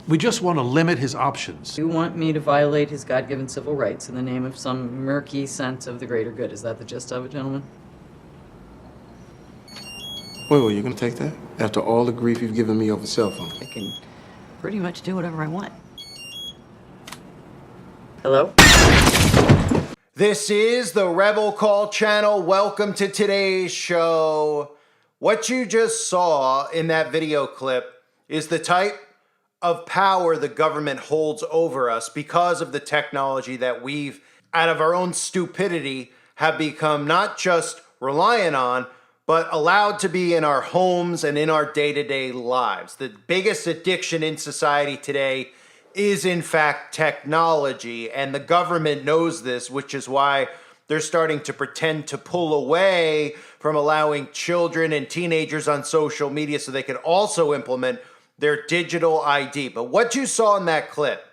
We just want to limit his options. You want me to violate his God-given civil rights in the name of some murky sense of the greater good. Is that the gist of it, gentlemen? Wait, you gonna take that? After all the grief you've given me over cell phone? I can pretty much do whatever I want. Hello? This is the Rebel Call channel. Welcome to today's show. What you just saw in that video clip is the type of power the government holds over us because of the technology that we've, out of our own stupidity, have become not just reliant on, but allowed to be in our homes and in our day-to-day lives. The biggest addiction in society today is in fact technology, and the government knows this, which is why they're starting to pretend to pull away from allowing children and teenagers on social media so they can also implement their digital ID. But what you saw in that clip,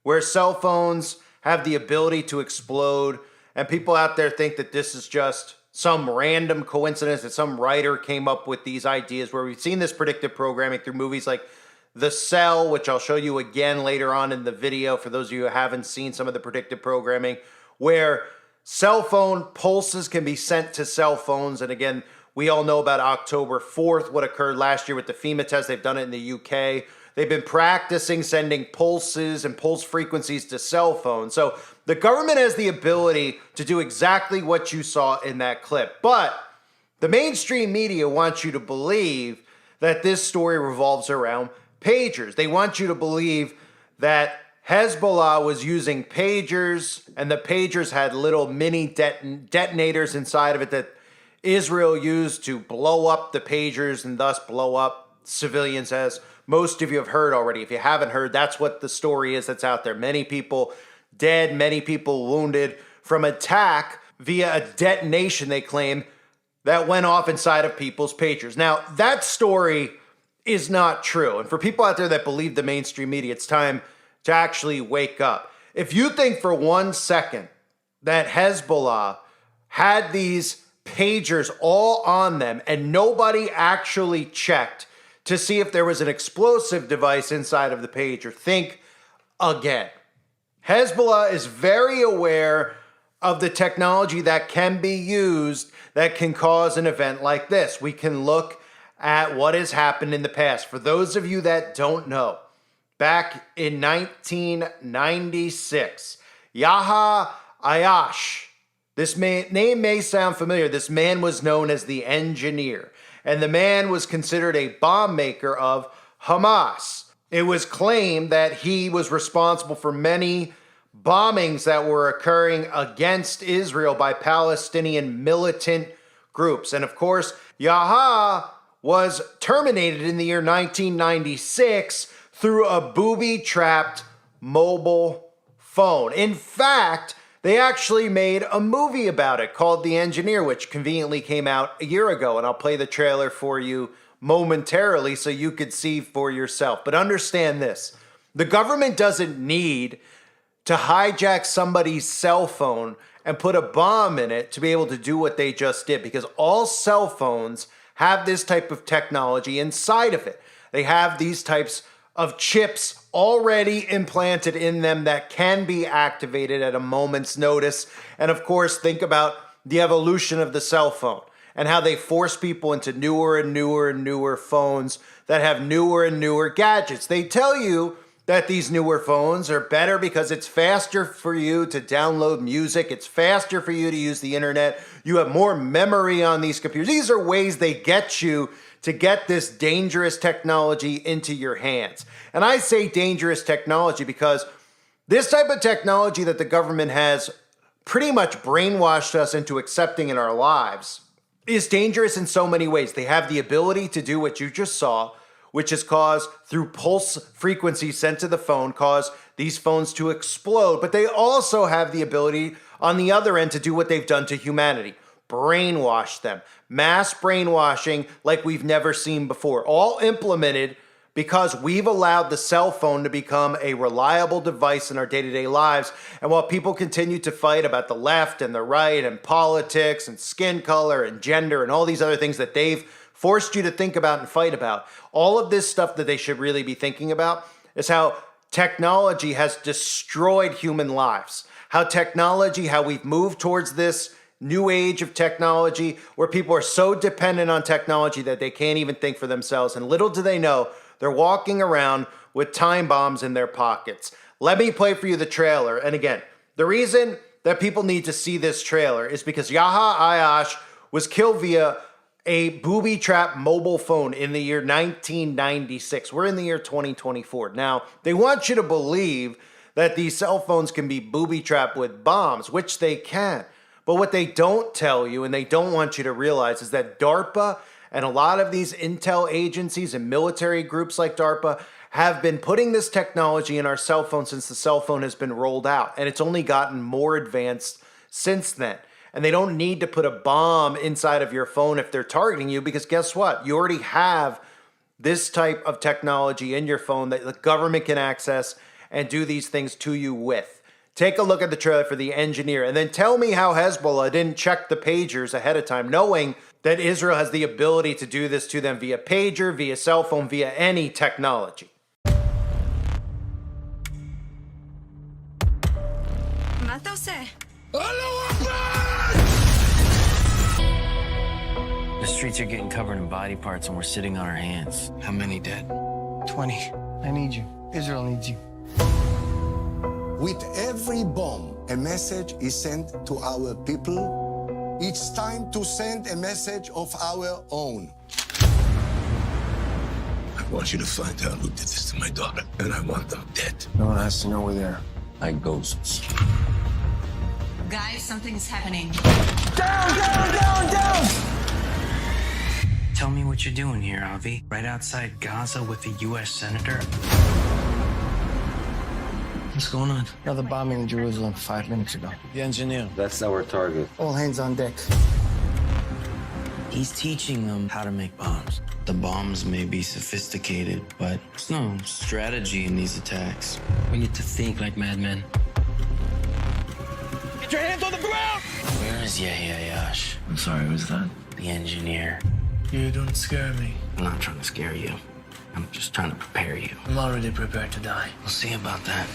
where cell phones have the ability to explode, and people out there think that this is just some random coincidence, that some writer came up with these ideas, where we've seen this predictive programming through movies like The Cell, which I'll show you again later on in the video for those of you who haven't seen some of the predictive programming, where cell phone pulses can be sent to cell phones. And again, we all know about October 4th, what occurred last year with the FEMA test. They've done it in the UK. They've been practicing sending pulses and pulse frequencies to cell phones. So the government has the ability to do exactly what you saw in that clip. But the mainstream media wants you to believe that this story revolves around pagers. They want you to believe that Hezbollah was using pagers, and the pagers had little mini detonators inside of it that Israel used to blow up the pagers and thus blow up civilians, as most of you have heard already. If you haven't heard, that's what the story is that's out there. Many people dead, many people wounded from attack via a detonation, they claim, that went off inside of people's pagers. Now, that story is not true. And for people out there that believe the mainstream media, it's time to actually wake up. If you think for 1 second that Hezbollah had these pagers all on them and nobody actually checked to see if there was an explosive device inside of the pager, think again. Hezbollah is very aware of the technology that can be used that can cause an event like this. We can look at what has happened in the past. For those of you that don't know, back in 1996, Yaha Ayash, this name may sound familiar. This man was known as the Engineer, and the man was considered a bomb maker of Hamas. It was claimed that he was responsible for many bombings that were occurring against Israel by Palestinian militant groups. And of course, Yaha was terminated in the year 1996 through a booby-trapped mobile phone. In fact, they actually made a movie about it called The Engineer, which conveniently came out a year ago, and I'll play the trailer for you momentarily so you could see for yourself. But understand this, the government doesn't need to hijack somebody's cell phone and put a bomb in it to be able to do what they just did, because all cell phones have this type of technology inside of it. They have these types of chips already implanted in them that can be activated at a moment's notice. And of course, think about the evolution of the cell phone and how they force people into newer and newer and newer phones that have newer and newer gadgets. They tell you that these newer phones are better because it's faster for you to download music. It's faster for you to use the internet. You have more memory on these computers. These are ways they get you to get this dangerous technology into your hands. And I say dangerous technology because this type of technology that the government has pretty much brainwashed us into accepting in our lives is dangerous in so many ways. They have the ability to do what you just saw, which is cause, through pulse frequencies sent to the phone, cause these phones to explode. But they also have the ability on the other end to do what they've done to humanity. Brainwash them. Mass brainwashing like we've never seen before. All implemented because we've allowed the cell phone to become a reliable device in our day-to-day lives. And while people continue to fight about the left and the right and politics and skin color and gender and all these other things that they've forced you to think about and fight about, all of this stuff that they should really be thinking about is how technology has destroyed human lives. How technology, how we've moved towards this new age of technology where people are so dependent on technology that they can't even think for themselves. And little do they know, they're walking around with time bombs in their pockets. Let me play for you the trailer. And again, the reason that people need to see this trailer is because Yaha Ayash was killed via a booby-trapped mobile phone in the year 1996. We're in the year 2024. Now, they want you to believe that these cell phones can be booby-trapped with bombs, which they can. But what they don't tell you and they don't want you to realize is that DARPA and a lot of these intel agencies and military groups like DARPA have been putting this technology in our cell phone since the cell phone has been rolled out. And it's only gotten more advanced since then. And they don't need to put a bomb inside of your phone if they're targeting you, because guess what? You already have this type of technology in your phone that the government can access and do these things to you with. Take a look at the trailer for The Engineer and then tell me how Hezbollah didn't check the pagers ahead of time, knowing that Israel has the ability to do this to them via pager, via cell phone, via any technology. מה אתה עושה? The streets are getting covered in body parts and we're sitting on our hands. How many dead? 20. I need you. Israel needs you. With every bomb, a message is sent to our people. It's time to send a message of our own. I want you to find out who did this to my daughter, and I want them dead. No one has to know we're there. Like ghosts. Guys, something's happening. Tell me what you're doing here, Avi. Right outside Gaza with a U.S. senator? What's going on? Another bombing in Jerusalem 5 minutes ago. The engineer. That's our target. All hands on deck. He's teaching them how to make bombs. The bombs may be sophisticated, but there's no strategy in these attacks. We get to think like madmen. Get your hands on the ground! Where is Yahya Yash? I'm sorry, who's that? The engineer. You don't scare me. I'm not trying to scare you. I'm just trying to prepare you. I'm already prepared to die. We'll see about that.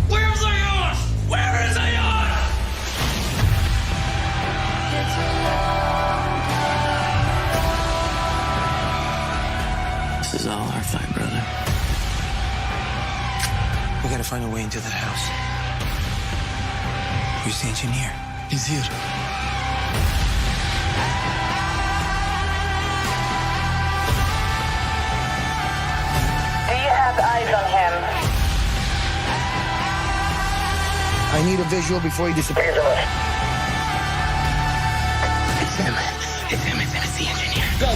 Where's Ayash? Where is Ayash? This is all our fight, brother. We gotta find a way into that house. Where's the engineer? He's here. Do you have eyes on him? I need a visual before he disappears. It's him. It's him. It's the engineer. Go!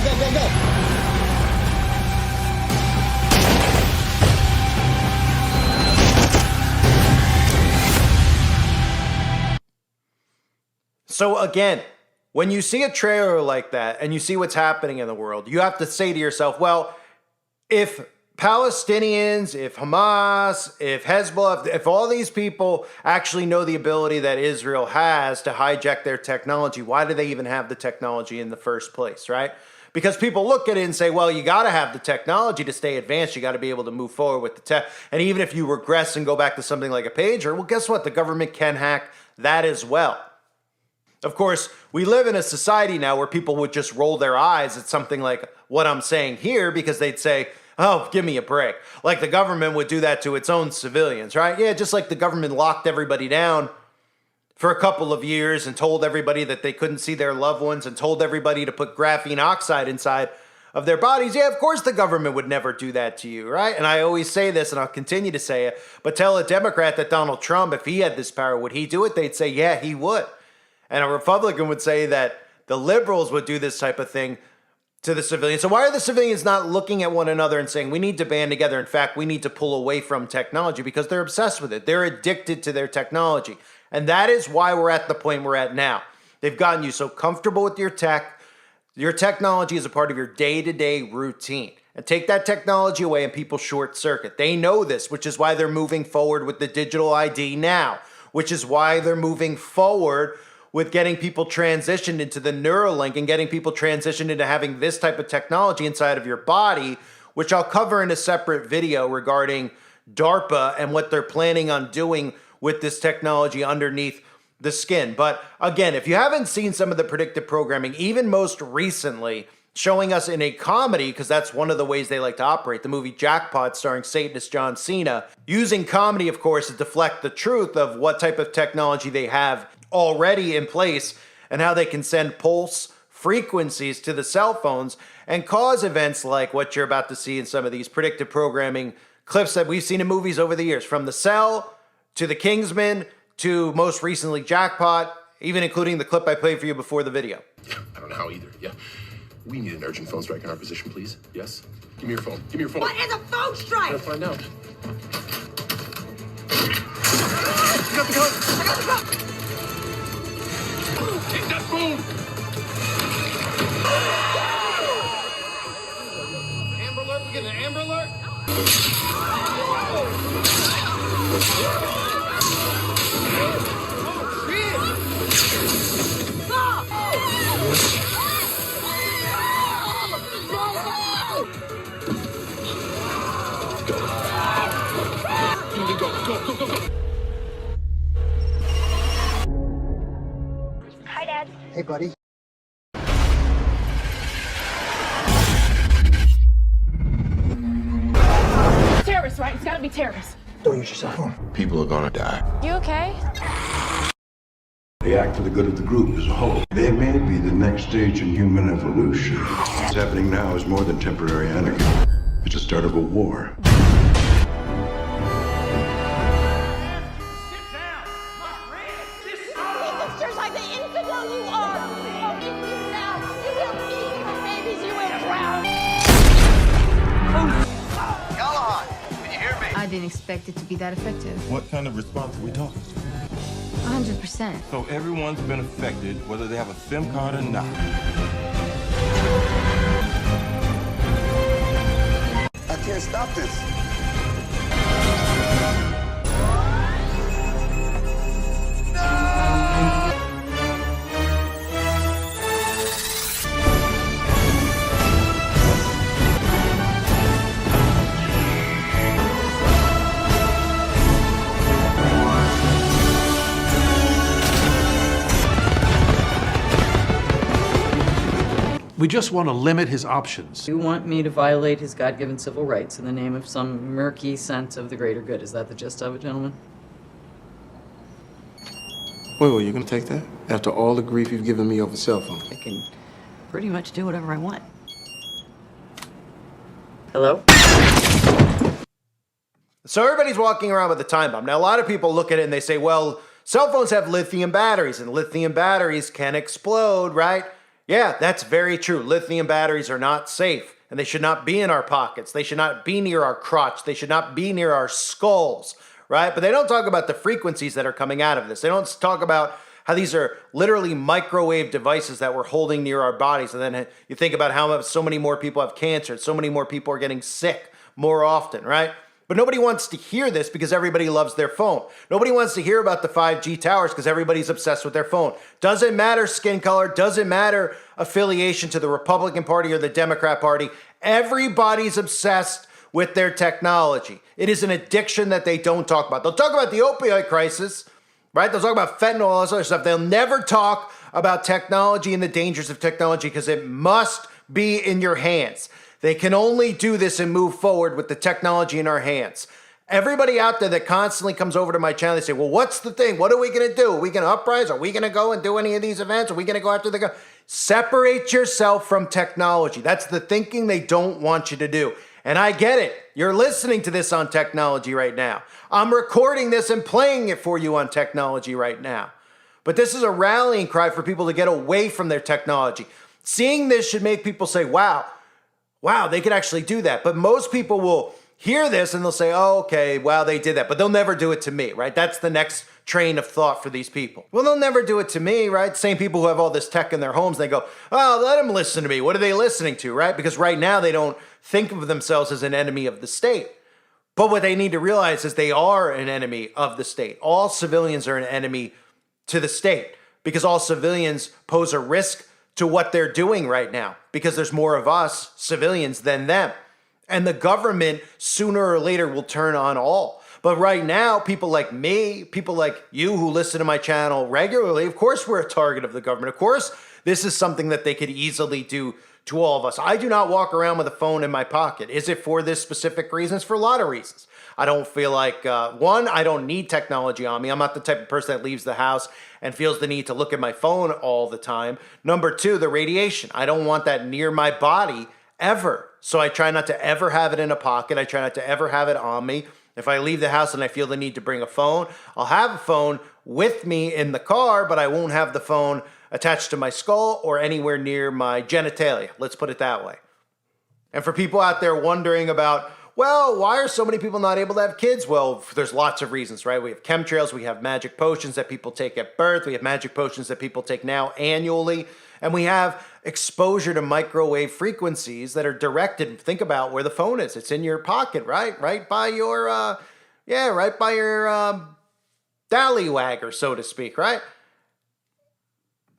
So again, when you see a trailer like that and you see what's happening in the world, you have to say to yourself, well, if Palestinians, if Hamas, if Hezbollah, if all these people actually know the ability that Israel has to hijack their technology, why do they even have the technology in the first place, right? Because people look at it and say, well, you got to have the technology to stay advanced. You got to be able to move forward with the tech. And even if you regress and go back to something like a pager, well, guess what? The government can hack that as well. Of course, we live in a society now where people would just roll their eyes at something like what I'm saying here because they'd say, oh, give me a break. Like the government would do that to its own civilians, right? Yeah, just like the government locked everybody down for a couple of years and told everybody that they couldn't see their loved ones and told everybody to put graphene oxide inside of their bodies. Yeah, of course the government would never do that to you, right? And I always say this and I'll continue to say it, but tell a Democrat that Donald Trump, if he had this power, would he do it? They'd say, yeah, he would. And a Republican would say that the liberals would do this type of thing to the civilians. So why are the civilians not looking at one another and saying, we need to band together? In fact, we need to pull away from technology because they're obsessed with it. They're addicted to their technology. And that is why we're at the point we're at now. They've gotten you so comfortable with your tech. Your technology is a part of your day-to-day routine. And take that technology away and people short circuit. They know this, which is why they're moving forward with the digital ID now, which is why they're moving forward with getting people transitioned into the Neuralink and getting people transitioned into having this type of technology inside of your body, which I'll cover in a separate video regarding DARPA and what they're planning on doing with this technology underneath the skin. But again, if you haven't seen some of the predictive programming, even most recently, showing us in a comedy, because that's one of the ways they like to operate, the movie Jackpot starring Satanist John Cena, using comedy, of course, to deflect the truth of what type of technology they have already in place and how they can send pulse frequencies to the cell phones and cause events like what you're about to see in some of these predictive programming clips that we've seen in movies over the years, from The Cell to The Kingsman to most recently Jackpot, even including the clip I played for you before the video. I don't know how either. Yeah. We need an urgent phone strike in our position, please. Yes? Give me your phone. Give me your phone. What is a phone strike? Let's find out. I got the gun. Take that phone! Amber Alert, we get an Amber Alert? Hi, Dad. Hey, buddy. Terrorists, right? It's gotta be terrorists. Don't use your cell phone. People are gonna die. You okay? They act for the good of the group as a whole. They may be the next stage in human evolution. What's happening now is more than temporary anarchy. It's the start of a war. Just like the infidel you are. Oh, if you now, you will eat your babies, you will drown. I didn't expect it to be that effective. What kind of response are we talking? 100%. So everyone's been affected, whether they have a SIM card or not. I can't stop this. We just want to limit his options. You want me to violate his God-given civil rights in the name of some murky sense of the greater good. Is that the gist of it, gentlemen? Wait, you gonna take that? After all the grief you've given me over cell phone? I can pretty much do whatever I want. Hello? So everybody's walking around with a time bomb. Now, a lot of people look at it and they say, well, cell phones have lithium batteries, and lithium batteries can explode, right? Yeah, that's very true. Lithium batteries are not safe, and they should not be in our pockets. They should not be near our crotch. They should not be near our skulls, right? But they don't talk about the frequencies that are coming out of this. They don't talk about how these are literally microwave devices that we're holding near our bodies. And then you think about how so many more people have cancer, so many more people are getting sick more often, right? But nobody wants to hear this because everybody loves their phone. Nobody wants to hear about the 5G towers because everybody's obsessed with their phone. Doesn't matter skin color, doesn't matter affiliation to the Republican Party or the Democrat Party. Everybody's obsessed with their technology. It is an addiction that they don't talk about. They'll talk about the opioid crisis, right? They'll talk about fentanyl, all this other stuff. They'll never talk about technology and the dangers of technology because it must be in your hands. They can only do this and move forward with the technology in our hands. Everybody out there that constantly comes over to my channel, they say, well, what's the thing? What are we going to do? Are we going to uprise? Are we going to go and do any of these events? Are we going to go after the gun? Separate yourself from technology. That's the thinking they don't want you to do. And I get it. You're listening to this on technology right now. I'm recording this and playing it for you on technology right now. But this is a rallying cry for people to get away from their technology. Seeing this should make people say, wow, they could actually do that. But most people will hear this and they'll say, oh, okay, wow, they did that. But they'll never do it to me, right? That's the next train of thought for these people. Well, they'll never do it to me, right? Same people who have all this tech in their homes, they go, oh, let them listen to me. What are they listening to, right? Because right now they don't think of themselves as an enemy of the state. But what they need to realize is they are an enemy of the state. All civilians are an enemy to the state because all civilians pose a risk to what they're doing right now because there's more of us civilians than them. And the government sooner or later will turn on all. But right now, people like me, people like you who listen to my channel regularly, of course we're a target of the government. Of course, this is something that they could easily do to all of us. I do not walk around with a phone in my pocket. Is it for this specific reason? It's for a lot of reasons. I don't feel like, one, I don't need technology on me. I'm not the type of person that leaves the house and feels the need to look at my phone all the time. Number two, the radiation. I don't want that near my body ever. So I try not to ever have it in a pocket. I try not to ever have it on me. If I leave the house and I feel the need to bring a phone, I'll have a phone with me in the car, but I won't have the phone attached to my skull or anywhere near my genitalia. Let's put it that way. And for people out there wondering about, well, why are so many people not able to have kids? Well, there's lots of reasons, right? We have chemtrails, we have magic potions that people take at birth, we have magic potions that people take now annually, and we have exposure to microwave frequencies that are directed. Think about where the phone is. It's in your pocket, right? Right by your, dallywagger, so to speak, right?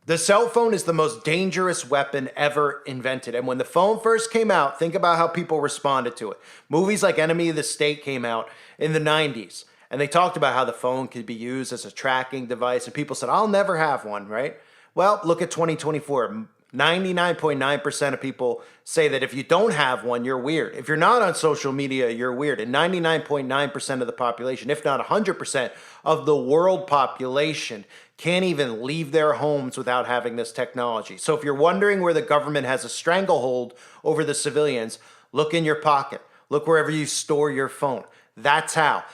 The cell phone is the most dangerous weapon ever invented. And when the phone first came out, think about how people responded to it. Movies like Enemy of the State came out in the 90s. And they talked about how the phone could be used as a tracking device. And people said, I'll never have one, right? Well, look at 2024. 99.9% of people say that if you don't have one, you're weird. If you're not on social media, you're weird. And 99.9% of the population, if not 100% of the world population, can't even leave their homes without having this technology. So if you're wondering where the government has a stranglehold over the civilians, look in your pocket. Look wherever you store your phone. That's how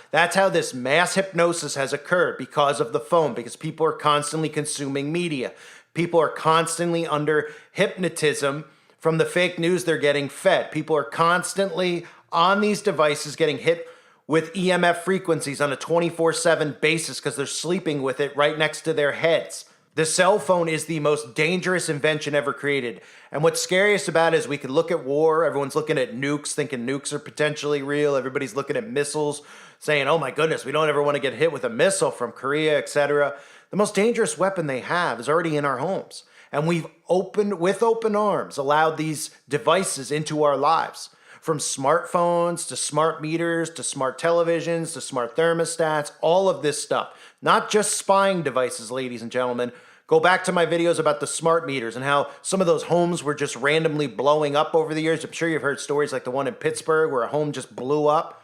this mass hypnosis has occurred, because of the phone, because people are constantly consuming media. People are constantly under hypnotism from the fake news they're getting fed. People are constantly on these devices getting hit with EMF frequencies on a 24/7 basis because they're sleeping with it right next to their heads. The cell phone is the most dangerous invention ever created. And what's scariest about it is we could look at war. Everyone's looking at nukes, thinking nukes are potentially real. Everybody's looking at missiles, saying, oh my goodness, we don't ever want to get hit with a missile from Korea, etc. The most dangerous weapon they have is already in our homes. And we've with open arms, allowed these devices into our lives. From smartphones to smart meters to smart televisions to smart thermostats, all of this stuff. Not just spying devices, ladies and gentlemen. Go back to my videos about the smart meters and how some of those homes were just randomly blowing up over the years. I'm sure you've heard stories like the one in Pittsburgh where a home just blew up.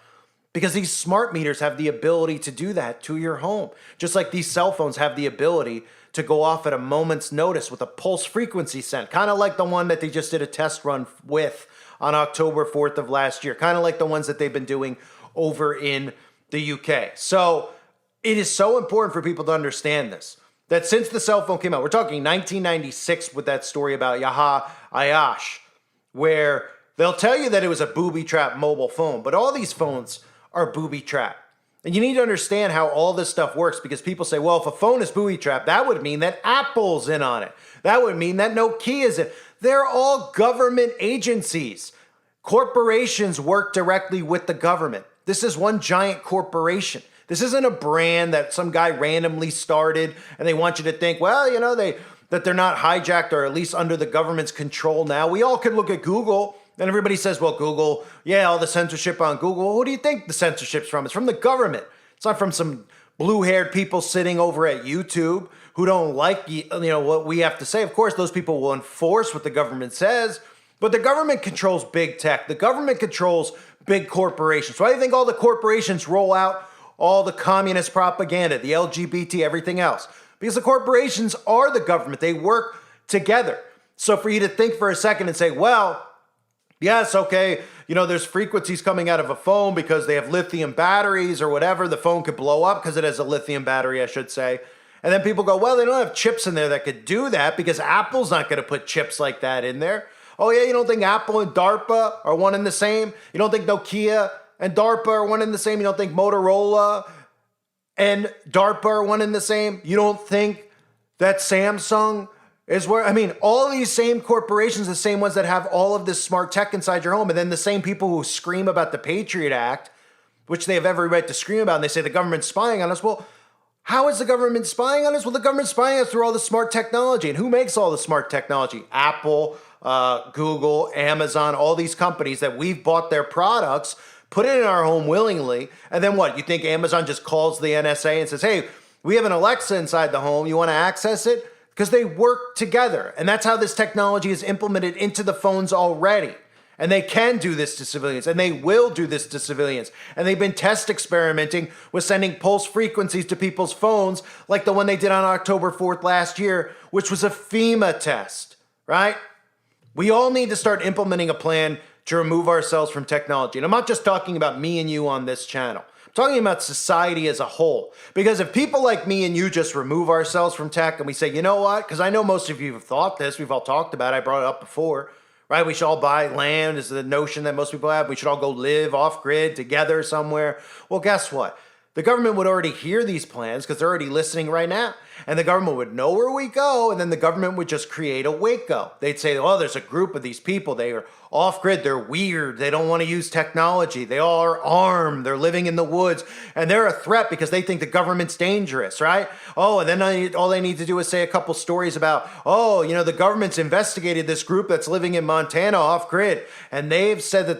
Because these smart meters have the ability to do that to your home. Just like these cell phones have the ability to go off at a moment's notice with a pulse frequency sent. Kind of like the one that they just did a test run with on October 4th of last year. Kind of like the ones that they've been doing over in the UK. So it is so important for people to understand this. That since the cell phone came out, we're talking 1996 with that story about Yaha Ayash, where they'll tell you that it was a booby-trapped mobile phone, but all these phones are booby-trapped. And you need to understand how all this stuff works, because people say, well, if a phone is booby-trapped, that would mean that Apple's in on it. That would mean that Nokia's in. They're all government agencies. Corporations work directly with the government. This is one giant corporation. This isn't a brand that some guy randomly started and they want you to think, well, you know, that they're not hijacked or at least under the government's control now. We all could look at Google and everybody says, well, Google, yeah, all the censorship on Google. Well, who do you think the censorship's from? It's from the government. It's not from some blue-haired people sitting over at YouTube who don't like, what we have to say. Of course, those people will enforce what the government says, but the government controls big tech. The government controls big corporations. Why do you think all the corporations roll out all the communist propaganda, the LGBT, everything else? Because the corporations are the government. They work together. So for you to think for a second and say, well, yes, okay, there's frequencies coming out of a phone because they have lithium batteries or whatever. The phone could blow up because it has a lithium battery, I should say. And then people go, well, they don't have chips in there that could do that because Apple's not going to put chips like that in there. Oh, yeah, you don't think Apple and DARPA are one and the same? You don't think Nokia and DARPA are one and the same? You don't think Motorola and DARPA are one and the same? You don't think that Samsung is where, all these same corporations, the same ones that have all of this smart tech inside your home, and then the same people who scream about the Patriot Act, which they have every right to scream about, and they say the government's spying on us. Well, How is the government spying on us? Well, the government's spying on us through all the smart technology. And who makes all the smart technology? Apple, Google, Amazon, all these companies that we've bought their products, put it in our home willingly. And then what? You think Amazon just calls the NSA and says, hey, we have an Alexa inside the home. You want to access it? Because they work together. And that's how this technology is implemented into the phones already. And they can do this to civilians, and they will do this to civilians. And they've been test experimenting with sending pulse frequencies to people's phones, like the one they did on October 4th last year, which was a FEMA test, right? We all need to start implementing a plan to remove ourselves from technology. And I'm not just talking about me and you on this channel. I'm talking about society as a whole. Because if people like me and you just remove ourselves from tech and we say, you know what? Because I know most of you have thought this. We've all talked about it. I brought it up before. Right? We should all buy land is the notion that most people have. We should all go live off grid together somewhere. Well, guess what? The government would already hear these plans because they're already listening right now. And the government would know where we go. And then the government would just create a Waco. They'd say, oh, there's a group of these people. They are off grid. They're weird. They don't want to use technology. They all are armed. They're living in the woods. And they're a threat because they think the government's dangerous, right? Oh, and then all they need to do is say a couple stories about, oh, you know, the government's investigated this group that's living in Montana off grid. And they've said that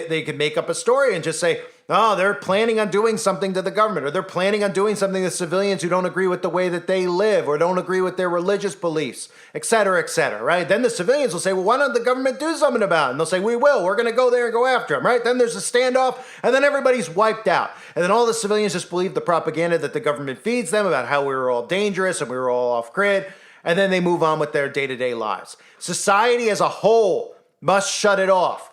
they could make up a story and just say, oh, they're planning on doing something to the government, or they're planning on doing something to civilians who don't agree with the way that they live or don't agree with their religious beliefs, et cetera, right? Then the civilians will say, well, why don't the government do something about it? And they'll say, we will. We're going to go there and go after them, right? Then there's a standoff, and then everybody's wiped out. And then all the civilians just believe the propaganda that the government feeds them about how we were all dangerous and we were all off grid, and then they move on with their day-to-day lives. Society as a whole must shut it off.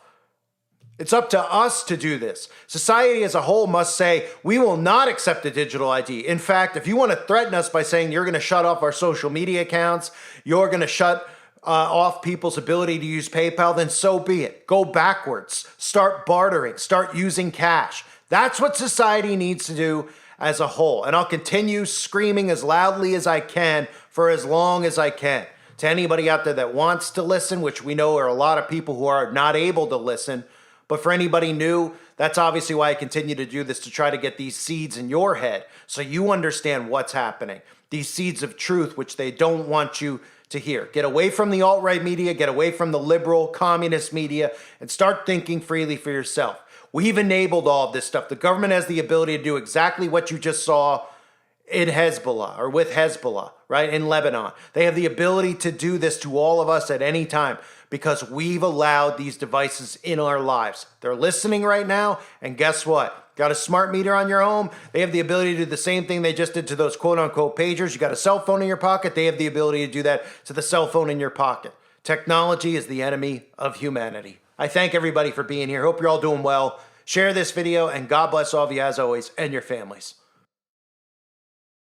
It's up to us to do this. Society as a whole must say, we will not accept a digital ID. In fact, if you want to threaten us by saying you're going to shut off our social media accounts, you're going to shut off people's ability to use PayPal, then so be it. Go backwards. Start bartering. Start using cash. That's what society needs to do as a whole. And I'll continue screaming as loudly as I can for as long as I can. To anybody out there that wants to listen, which we know are a lot of people who are not able to listen, but for anybody new, that's obviously why I continue to do this, to try to get these seeds in your head so you understand what's happening. These seeds of truth, which they don't want you to hear. Get away from the alt-right media, get away from the liberal, communist media, and start thinking freely for yourself. We've enabled all of this stuff. The government has the ability to do exactly what you just saw in Hezbollah, or with Hezbollah, right, in Lebanon. They have the ability to do this to all of us at any time because we've allowed these devices in our lives. They're listening right now, and guess what? Got a smart meter on your home? They have the ability to do the same thing they just did to those quote-unquote pagers. You got a cell phone in your pocket? They have the ability to do that to the cell phone in your pocket. Technology is the enemy of humanity. I thank everybody for being here. Hope you're all doing well. Share this video, and God bless all of you as always, and your families.